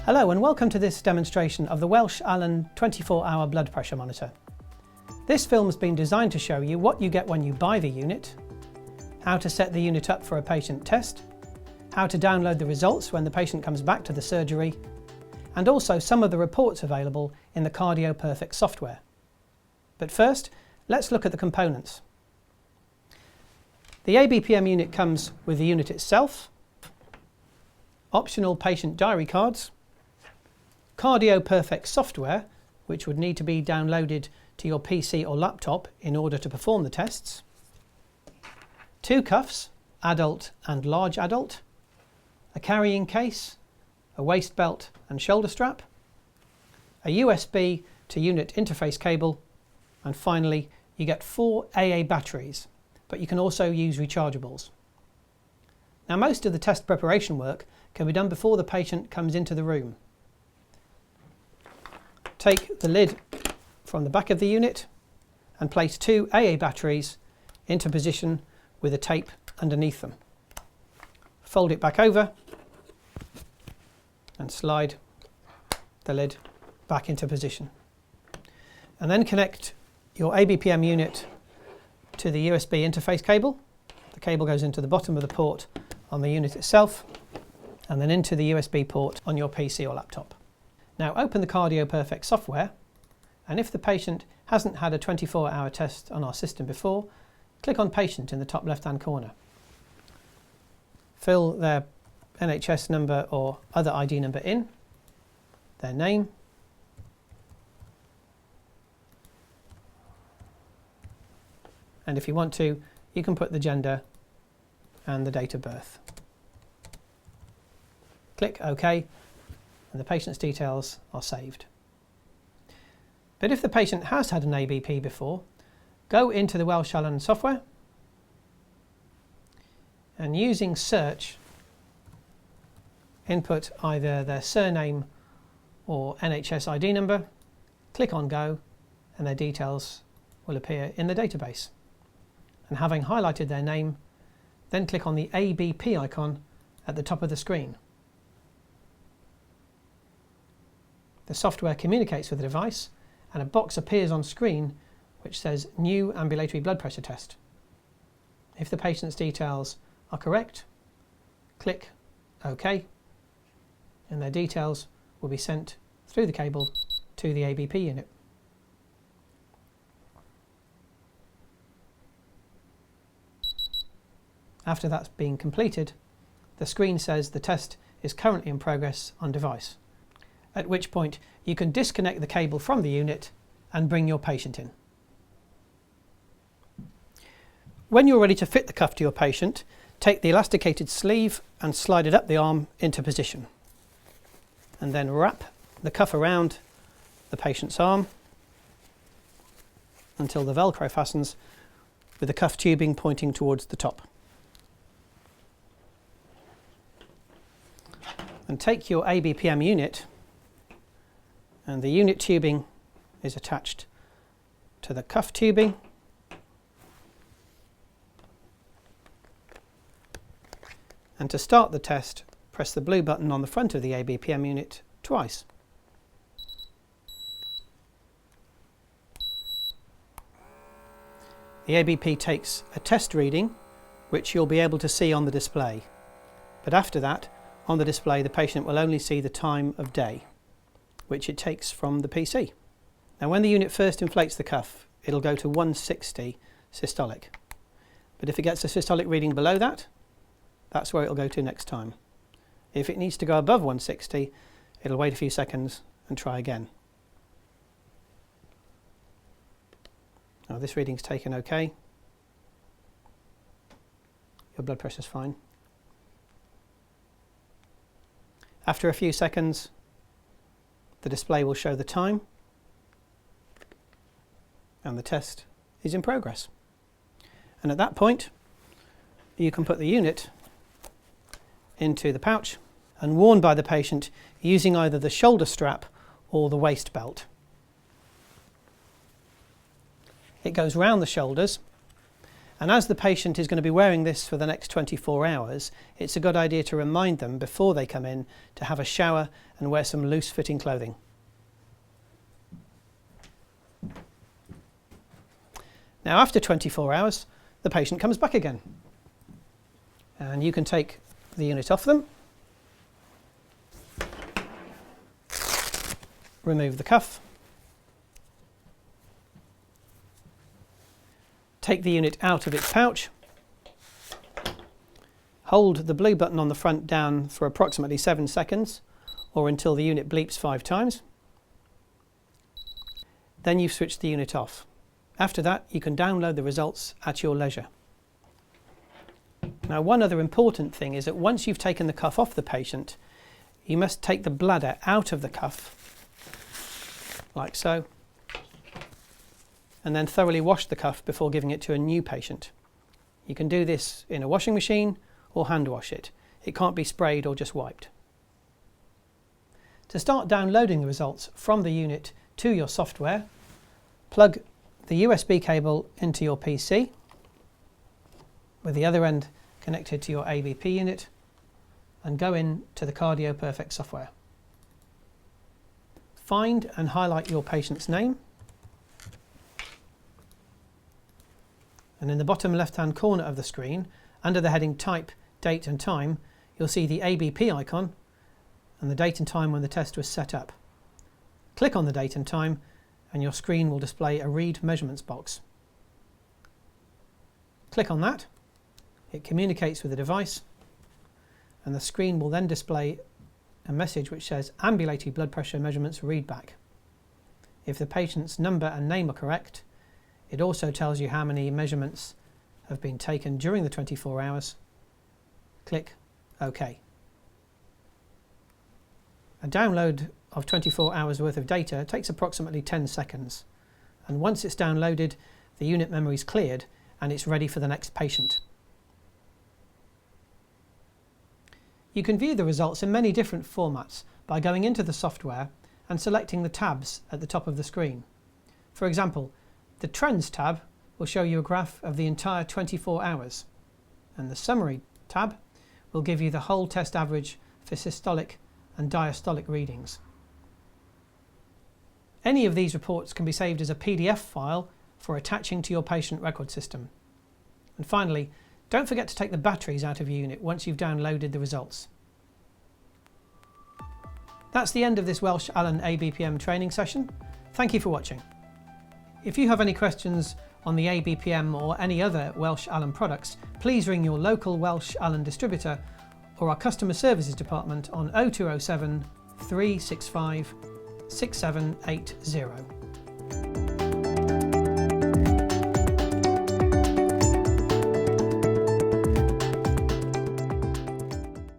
Hello and welcome to this demonstration of the Welsh Allen 24-hour blood pressure monitor. This film has been designed to show you what you get when you buy the unit, how to set the unit up for a patient test, how to download the results when the patient comes back to the surgery, and also some of the reports available in the CardioPerfect software. But first, let's look at the components. The Abpm unit comes with the unit itself, optional patient diary cards, CardioPerfect software, which would need to be downloaded to your PC or laptop in order to perform the tests, 2 cuffs, adult and large adult, a carrying case, a waist belt and shoulder strap, a USB to unit interface cable, and finally you get 4 AA batteries, but you can also use rechargeables. Now, most of the test preparation work can be done before the patient comes into the room. Take the lid from the back of the unit and place 2 AA batteries into position with a tape underneath them. Fold it back over and slide the lid back into position. And then connect your Abpm unit to the USB interface cable. The cable goes into the bottom of the port on the unit itself and then into the USB port on your PC or laptop. Now open the CardioPerfect software, and if the patient hasn't had a 24-hour test on our system before, click on Patient in the top left-hand corner. Fill their NHS number or other ID number in, their name, and if you want to, you can put the gender and the date of birth. Click OK, and the patient's details are saved. But if the patient has had an ABP before, go into the Welsh Allen software and using search, input either their surname or NHS ID number, click on Go, and their details will appear in the database. And having highlighted their name, then click on the ABP icon at the top of the screen. The software communicates with the device and a box appears on screen which says New Ambulatory Blood Pressure Test. If the patient's details are correct, click OK, and their details will be sent through the cable to the ABP unit. After that's been completed, the screen says the test is currently in progress on device, at which point you can disconnect the cable from the unit and bring your patient in. When you're ready to fit the cuff to your patient, take the elasticated sleeve and slide it up the arm into position, and then wrap the cuff around the patient's arm until the Velcro fastens with the cuff tubing pointing towards the top. And take your Abpm unit, and the unit tubing is attached to the cuff tubing, and to start the test, press the blue button on the front of the Abpm unit twice. The ABP takes a test reading which you'll be able to see on the display, but after that, on the display the patient will only see the time of day, which it takes from the PC. Now when the unit first inflates the cuff, it'll go to 160 systolic. But if it gets a systolic reading below that, that's where it'll go to next time. If it needs to go above 160, it'll wait a few seconds and try again. Now this reading's taken okay. Your blood pressure's fine. After a few seconds, the display will show the time and the test is in progress. And at that point, you can put the unit into the pouch and worn by the patient using either the shoulder strap or the waist belt. It goes round the shoulders And as the patient is going to be wearing this for the next 24 hours, it's a good idea to remind them before they come in to have a shower and wear some loose fitting clothing. Now after 24 hours, the patient comes back again. And you can take the unit off them, remove the cuff, take the unit out of its pouch, hold the blue button on the front down for approximately 7 seconds or until the unit bleeps 5 times. Then you've switched the unit off. After that, you can download the results at your leisure. Now, one other important thing is that once you've taken the cuff off the patient, you must take the bladder out of the cuff, like so, and then thoroughly wash the cuff before giving it to a new patient. You can do this in a washing machine or hand wash it. It can't be sprayed or just wiped. To start downloading the results from the unit to your software, plug the USB cable into your PC with the other end connected to your Abp unit and go in to the CardioPerfect software. Find and highlight your patient's name, and in the bottom left hand corner of the screen, under the heading Type, Date and Time, you'll see the Abp icon and the date and time when the test was set up. Click on the date and time and your screen will display a Read Measurements box. Click on that, it communicates with the device, and the screen will then display a message which says Ambulatory blood pressure measurements read back. If the patient's number and name are correct, it also tells you how many measurements have been taken during the 24 hours. Click OK. A download of 24 hours worth of data takes approximately 10 seconds, and once it's downloaded, the unit memory is cleared and it's ready for the next patient. You can view the results in many different formats by going into the software and selecting the tabs at the top of the screen. For example, the Trends tab will show you a graph of the entire 24 hours, and the Summary tab will give you the whole test average for systolic and diastolic readings. Any of these reports can be saved as a PDF file for attaching to your patient record system. And finally, don't forget to take the batteries out of your unit once you've downloaded the results. That's the end of this Welsh Allen Abpm training session. Thank you for watching. If you have any questions on the Abpm or any other Welsh Allen products, please ring your local Welsh Allen distributor or our customer services department on 0207 365 6780.